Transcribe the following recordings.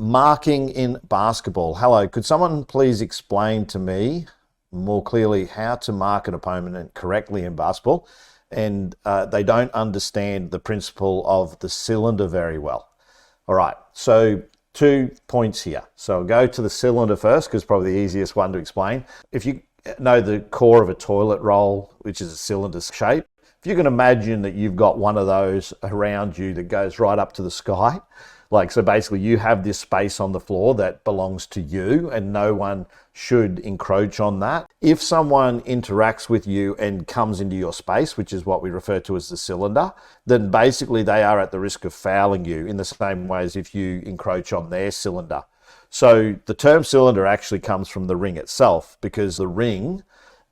marking in basketball. Hello, could someone please explain to me more clearly how to mark an opponent correctly in basketball? And they don't understand the principle of the cylinder very well. All right, so 2 points here. So I'll go to the cylinder first because it's probably the easiest one to explain. If you know the core of a toilet roll, which is a cylinder shape, if you can imagine that you've got one of those around you that goes right up to the sky, so basically you have this space on the floor that belongs to you and no one should encroach on that. If someone interacts with you and comes into your space, which is what we refer to as the cylinder, then basically they are at the risk of fouling you in the same way as if you encroach on their cylinder. So the term cylinder actually comes from the ring itself, because the ring,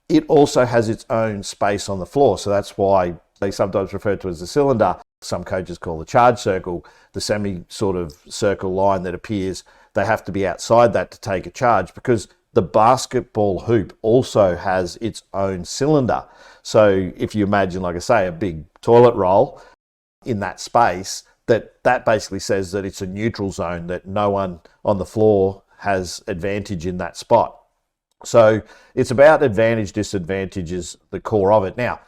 it also has its own space on the floor. So that's why they sometimes refer to it as the cylinder. Some coaches call the charge circle the semi sort of circle line that appears. They have to be outside that to take a charge, because the basketball hoop also has its own cylinder. So if you imagine, like I say, a big toilet roll in that space, that basically says that it's a neutral zone, that no one on the floor has advantage in that spot. So it's about advantage, disadvantage is the core of it. Now,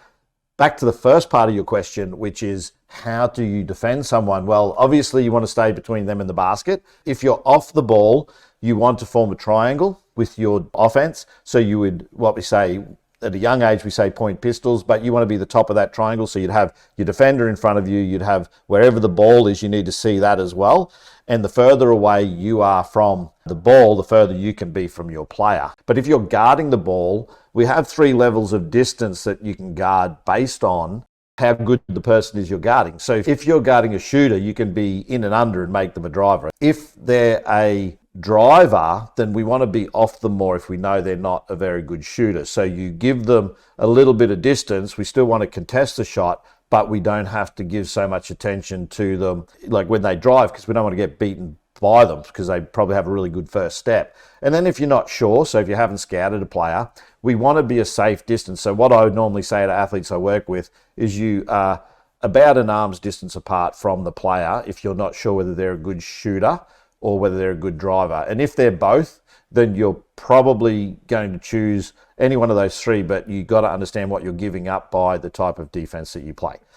back to the first part of your question, which is how do you defend someone? Well, obviously you want to stay between them and the basket. If you're off the ball, you want to form a triangle with your offense. So you would, what we say, at a young age, we say point pistols, but you want to be the top of that triangle. So you'd have your defender in front of you. You'd have wherever the ball is, you need to see that as well. And the further away you are from the ball, the further you can be from your player. But if you're guarding the ball, we have 3 levels of distance that you can guard based on how good the person is you're guarding. So if you're guarding a shooter, you can be in and under and make them a driver. If they're a driver, then we want to be off them more if we know they're not a very good shooter. So you give them a little bit of distance. We still want to contest the shot, but we don't have to give so much attention to them like when they drive, because we don't want to get beaten by them, because they probably have a really good first step. And then if you're not sure, so if you haven't scouted a player, we want to be a safe distance. So what I would normally say to athletes I work with is you are about an arm's distance apart from the player if you're not sure whether they're a good shooter or whether they're a good driver. And if they're both, then you're probably going to choose any one of those 3, but you've got to understand what you're giving up by the type of defense that you play.